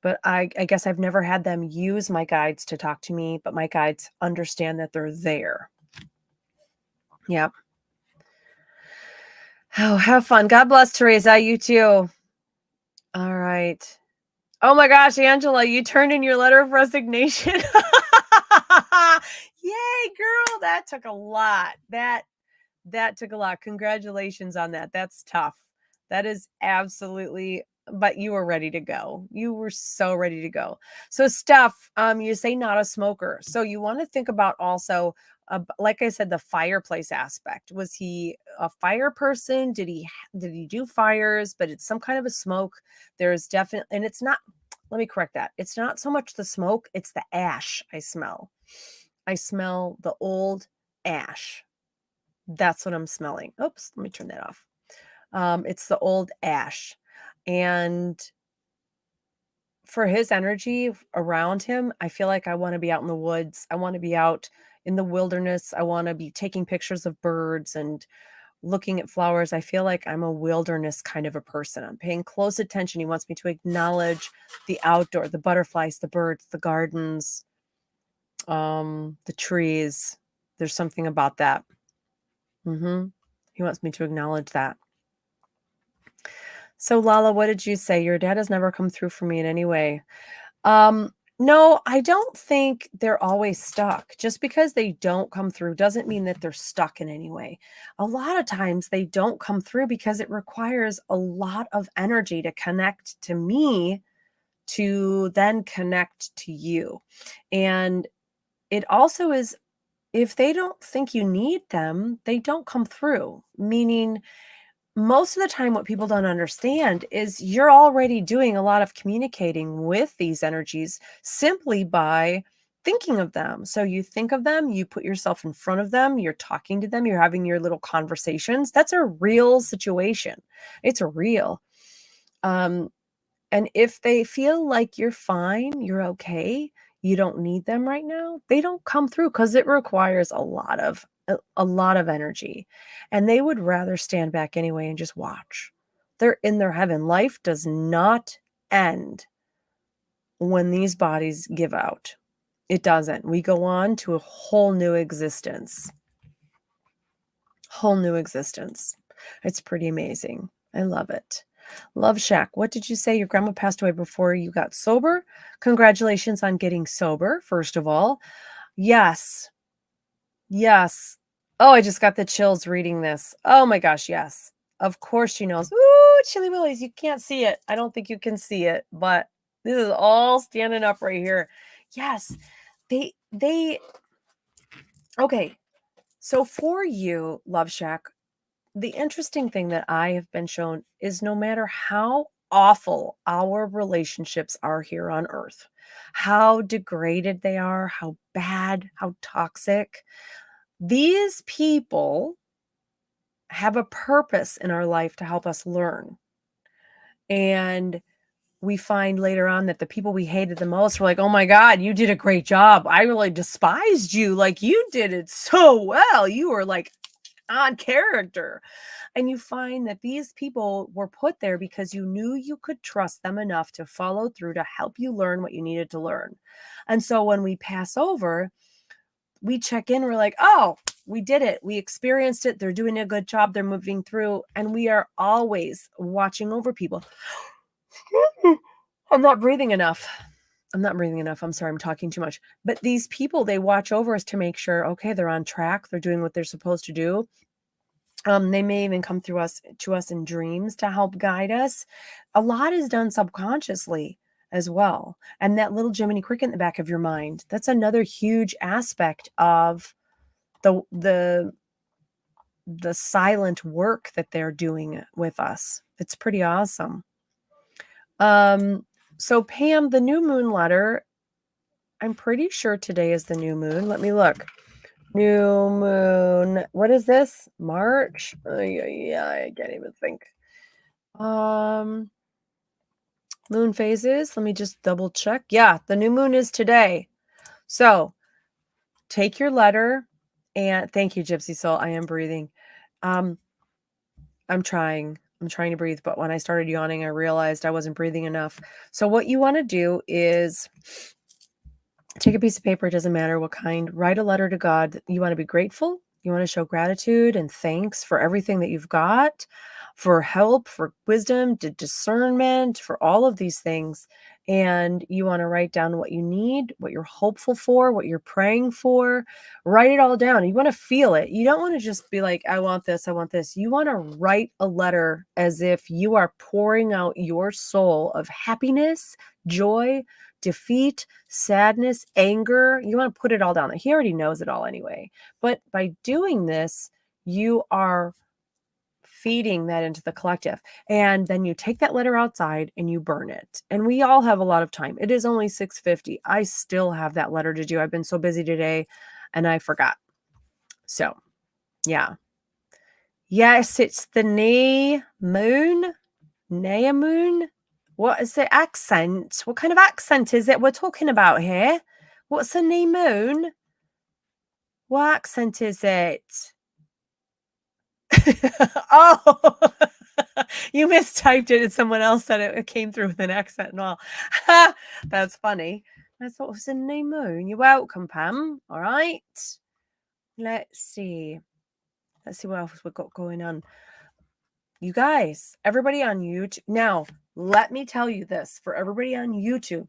But I guess I've never had them use my guides to talk to me, but my guides understand that they're there. Yep. Oh, have fun. God bless, Teresa. You too. All right. Oh my gosh, Angela, you turned in your letter of resignation. Yay, girl. That took a lot. That took a lot. Congratulations on that. That's tough. That is absolutely, but you were ready to go. You were so ready to go. So Steph, you say not a smoker. So you want to think about also, like I said, the fireplace aspect. Was he a fire person? Did he do fires? But it's some kind of a smoke. There's definitely, and it's not, let me correct that. It's not so much the smoke, it's the ash I smell. I smell the old ash. That's what I'm smelling. Oops, let me turn that off. It's the old ash. And for his energy around him, I feel like I want to be out in the woods. I want to be out in the wilderness. I want to be taking pictures of birds and looking at flowers. I feel like I'm a wilderness kind of a person. I'm paying close attention. He wants me to acknowledge the outdoor, the butterflies, the birds, the gardens, the trees. There's something about that. He wants me to acknowledge that. So Lala, what did you say? Your dad has never come through for me in any way. No, I don't think they're always stuck. Just because they don't come through doesn't mean that they're stuck in any way. A lot of times they don't come through because it requires a lot of energy to connect to me, to then connect to you. And it also is, if they don't think you need them, they don't come through. Meaning, most of the time, what people don't understand is you're already doing a lot of communicating with these energies simply by thinking of them. So you think of them, you put yourself in front of them, you're talking to them, you're having your little conversations. That's a real situation. It's real. And if they feel like you're fine, you're okay, you don't need them right now, they don't come through because it requires a lot of energy. And they would rather stand back anyway and just watch. They're in their heaven. Life does not end when these bodies give out. It doesn't. We go on to a whole new existence. Whole new existence. It's pretty amazing. I love it. Love Shack, what did you say? Your grandma passed away before you got sober? Congratulations on getting sober, first of all. Yes. Yes. Oh, I just got the chills reading this. Oh my gosh, yes. Of course she knows. Ooh, Chili Willies, you can't see it. I don't think you can see it, but this is all standing up right here. Yes. They okay. So for you, Love Shack, the interesting thing that I have been shown is no matter how awful our relationships are here on earth, how degraded they are, how bad, how toxic, these people have a purpose in our life to help us learn. And we find later on that the people we hated the most were like, oh my God, you did a great job. I really despised you. Like, you did it so well. You were like on character. And you find that these people were put there because you knew you could trust them enough to follow through to help you learn what you needed to learn. And so when we pass over, we check in, we're like, oh, we did it. We experienced it. They're doing a good job. They're moving through. And we are always watching over people. I'm not breathing enough. I'm sorry, I'm talking too much. But these people, they watch over us to make sure, okay, they're on track. They're doing what they're supposed to do. They may even come through to us in dreams to help guide us. A lot is done subconsciously as well. And that little Jiminy Cricket in the back of your mind, that's another huge aspect of the silent work that they're doing with us. It's pretty awesome. So Pam, the new moon letter, I'm pretty sure today is the new moon. Let me look. New moon. What is this? March? Yeah, I can't even think. Moon phases. Let me just double check. Yeah, the new moon is today. So take your letter and thank you, Gypsy Soul. I am breathing. I'm trying to breathe, but when I started yawning, I realized I wasn't breathing enough. So what you want to do is take a piece of paper, it doesn't matter what kind, write a letter to God. You want to be grateful. You want to show gratitude and thanks for everything that you've got, for help, for wisdom, discernment, for all of these things. And you want to write down what you need, what you're hopeful for, what you're praying for. Write it all down. You want to feel it. You don't want to just be like, I want this, I want this. You want to write a letter as if you are pouring out your soul of happiness, joy, defeat, sadness, anger. You want to put it all down there. He already knows it all anyway. But by doing this, you are feeding that into the collective. And then you take that letter outside and you burn it. And we all have a lot of time. It is only 6:50. I still have that letter to do. I've been so busy today and I forgot. So, yeah. Yes, it's the Nea moon. What is the accent? What kind of accent is it we're talking about here? What's a new moon? What accent is it? Oh, you mistyped it and someone else said it came through with an accent and all. That's funny. I thought it was a new moon. You're welcome, Pam. All right. Let's see. Let's see what else we've got going on. You guys, everybody on YouTube. Now, let me tell you this for everybody on YouTube.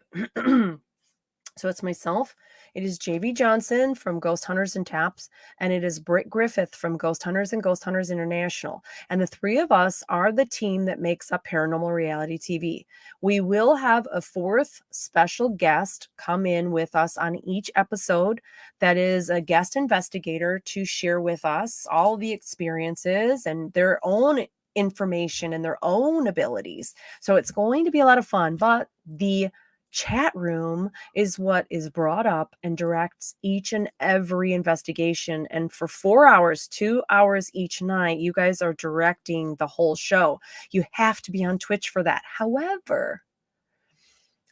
So it's myself. It is JV Johnson from Ghost Hunters and Taps, and it is Britt Griffith from Ghost Hunters and Ghost Hunters International. And the three of us are the team that makes up Paranormal Reality TV. We will have a fourth special guest come in with us on each episode. That is a guest investigator to share with us all the experiences and their own information and their own abilities. So it's going to be a lot of fun, but the chat room is what is brought up and directs each and every investigation. And for 4 hours, 2 hours each night, you guys are directing the whole show. You have to be on Twitch for that. However,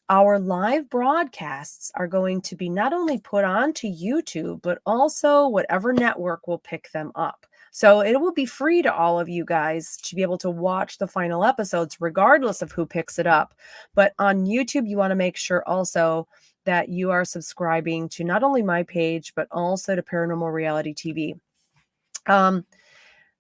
our live broadcasts are going to be not only put onto YouTube, but also whatever network will pick them up. So it will be free to all of you guys to be able to watch the final episodes, regardless of who picks it up. But on YouTube, you want to make sure also that you are subscribing to not only my page, but also to Paranormal Reality TV.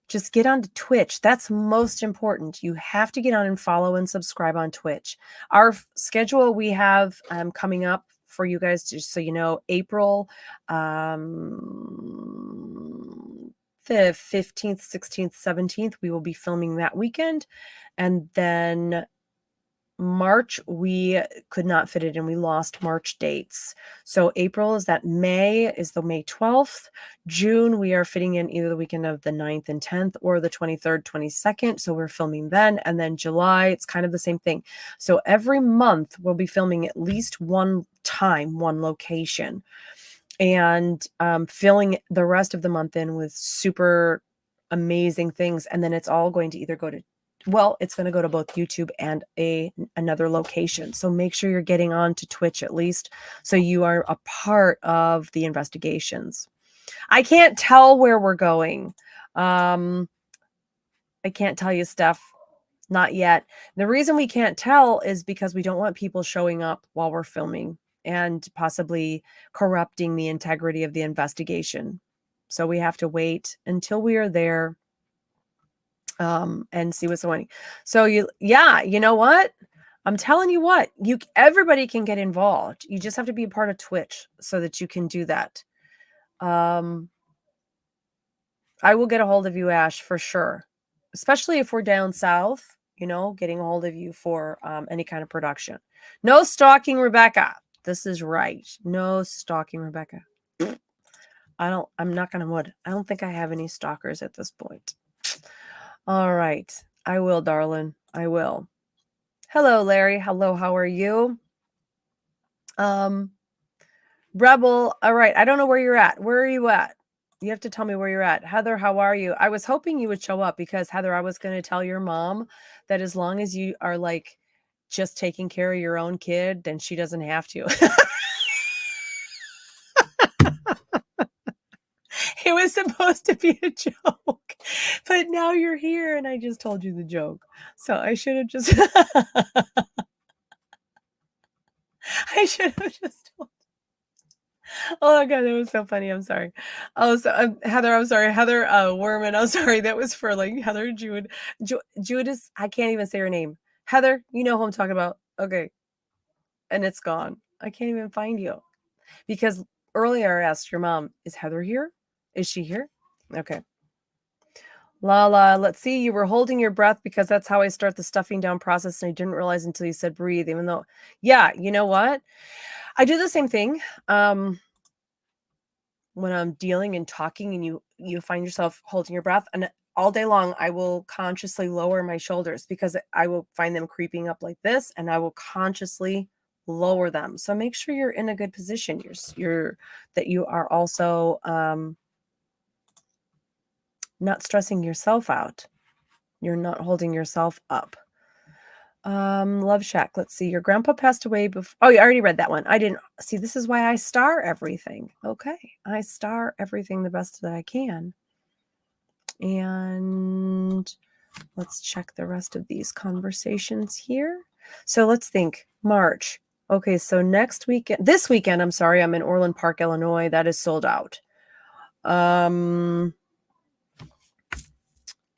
Just get onto Twitch. That's most important. You have to get on and follow and subscribe on Twitch. Our schedule we have coming up for you guys, just so you know, April the 15th, 16th, 17th, we will be filming that weekend. And then March, we could not fit it in. We lost March dates. So April is that May is the May 12th. June, we are fitting in either the weekend of the 9th and 10th or the 23rd, 22nd. So we're filming then. And then July, it's kind of the same thing. So every month we'll be filming at least one time, one location, and filling the rest of the month in with super amazing things. And then it's all going to either go to it's going to go to both YouTube and another location. So make sure you're getting on to Twitch at least, so you are a part of the investigations. I can't tell where we're going. I can't tell you stuff. Not yet. The reason we can't tell is because we don't want people showing up while we're filming and possibly corrupting the integrity of the investigation. So we have to wait until we are there and see what's going. So you know what? I'm telling you what, everybody can get involved. You just have to be a part of Twitch so that you can do that. I will get a hold of you, Ash, for sure. Especially if we're down south, getting a hold of you for any kind of production. No stalking, Rebecca. This is right. No stalking, Rebecca. I'm not gonna wood. I don't think I have any stalkers at this point. All right. I will, darling. I will. Hello, Larry. Hello, how are you? Rebel. All right. I don't know where you're at. Where are you at? You have to tell me where you're at. Heather, how are you? I was hoping you would show up because, Heather, I was going to tell your mom that as long as you are like just taking care of your own kid, then she doesn't have to. It was supposed to be a joke, but now you're here and I just told you the joke. So I should have just I should have just told. Oh my God, that was so funny. I'm sorry. Oh, so Heather, I'm sorry. Heather Werman, I'm sorry. That was for like Heather Judas. I can't even say her name. Heather, you know who I'm talking about. Okay. And it's gone. I can't even find you. Because earlier I asked your mom, is Heather here? Is she here? Okay. Lala, let's see. You were holding your breath because that's how I start the stuffing down process. And I didn't realize until you said breathe, even though, yeah, you know what? I do the same thing. When I'm dealing and talking and you find yourself holding your breath, and all day long, I will consciously lower my shoulders because I will find them creeping up like this, and I will consciously lower them. So make sure you're in a good position. That you are also not stressing yourself out. You're not holding yourself up. Love Shack. Let's see. Your grandpa passed away before. Oh, you already read that one. I didn't see. This is why I star everything. Okay. I star everything the best that I can. And let's check the rest of these conversations here. So let's think. March. Okay. So this weekend, I'm sorry, I'm in Orland Park, Illinois. That is sold out.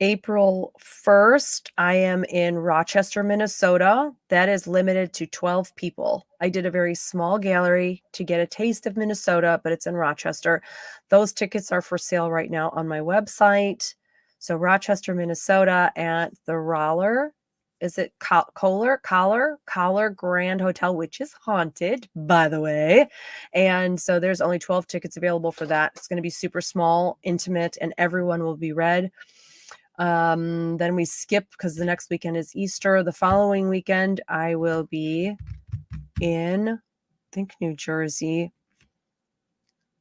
April 1st, I am in Rochester, Minnesota. That is limited to 12 people. I did a very small gallery to get a taste of Minnesota, but it's in Rochester. Those tickets are for sale right now on my website. So Rochester, Minnesota at the Roller. Is it Collar Grand Hotel, which is haunted, by the way. And so there's only 12 tickets available for that. It's going to be super small, intimate, and everyone will be read. Then we skip because the next weekend is Easter. The following weekend, I will be in, I think, New Jersey.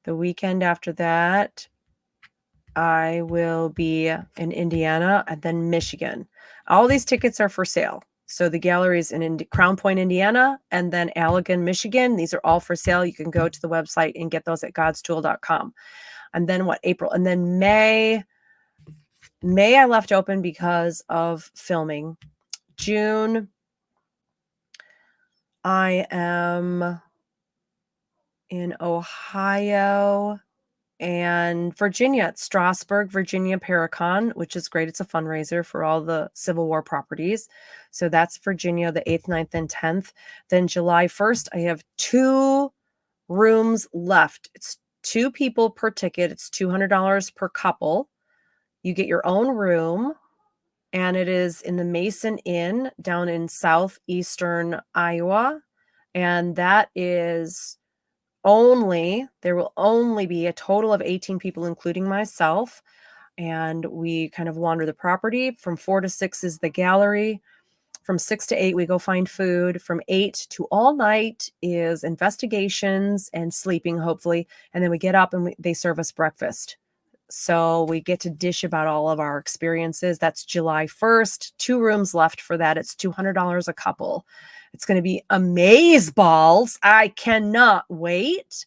The weekend after that, I will be in Indiana and then Michigan. All these tickets are for sale. So the galleries in Crown Point, Indiana, and then Allegan, Michigan. These are all for sale. You can go to the website and get those at godstool.com. And then April? And then May I left open because of filming. June, I am in Ohio and Virginia at Strasburg, Virginia Paracon, which is great. It's a fundraiser for all the Civil War properties. So that's Virginia, the 8th, 9th, and 10th. Then July 1st, I have 2 rooms left. It's 2 people per ticket. It's $200 per couple. You get your own room. And it is in the Mason Inn down in southeastern Iowa. And that is there will only be a total of 18 people, including myself. And we kind of wander the property. From 4 to 6 is the gallery. From 6 to 8, we go find food. From 8 to all night is investigations and sleeping, hopefully. And then we get up and they serve us breakfast. So we get to dish about all of our experiences. That's July 1st. 2 rooms left for that. It's $200 a couple. It's going to be amazeballs. I cannot wait.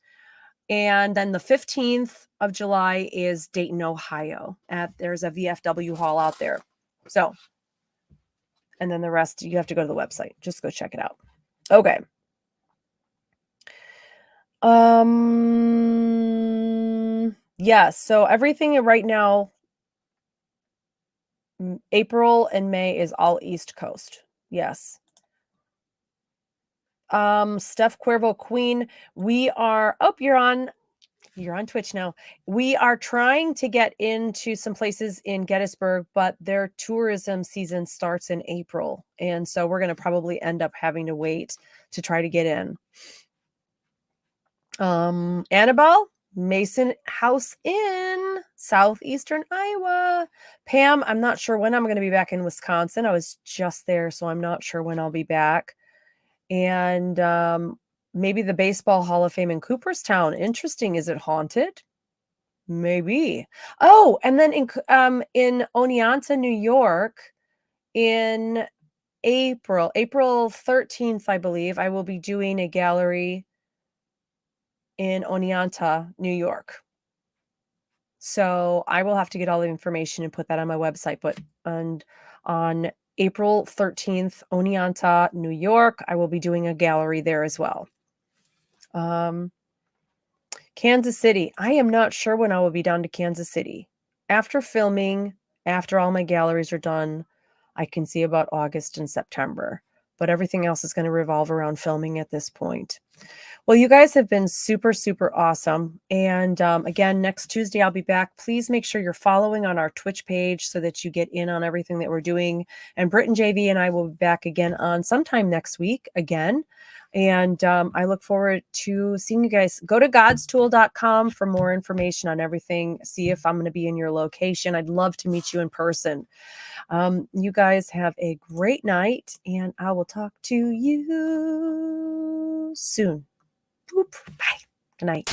And then the 15th of July is Dayton, Ohio. There's a VFW hall out there. So, and then the rest, you have to go to the website. Just go check it out. Okay. Yeah, so everything right now, April and May is all East Coast. Yes. Steph Cuervo Queen, you're on Twitch now. We are trying to get into some places in Gettysburg, but their tourism season starts in April. And so we're going to probably end up having to wait to try to get in. Annabelle, Mason House Inn, southeastern Iowa. Pam, I'm not sure when I'm going to be back in Wisconsin. I was just there, so I'm not sure when I'll be back. And maybe the Baseball Hall of Fame in Cooperstown. Interesting. Is it haunted? Maybe. Oh, and then in Oneonta, New York, in April 13th, I believe, I will be doing a gallery in Oneonta, New York. So I will have to get all the information and put that on my website. But on April 13th, Oneonta, New York, I will be doing a gallery there as well. Kansas City. I am not sure when I will be down to Kansas City. After filming, after all my galleries are done, I can see about August and September. But everything else is going to revolve around filming at this point. Well, you guys have been super, super awesome. And again, next Tuesday, I'll be back. Please make sure you're following on our Twitch page so that you get in on everything that we're doing. And Britt and JV and I will be back again on sometime next week again. And I look forward to seeing you guys. Go to godstool.com for more information on everything. See if I'm going to be in your location. I'd love to meet you in person. You guys have a great night, and I will talk to you soon. Boop. Bye. Good night.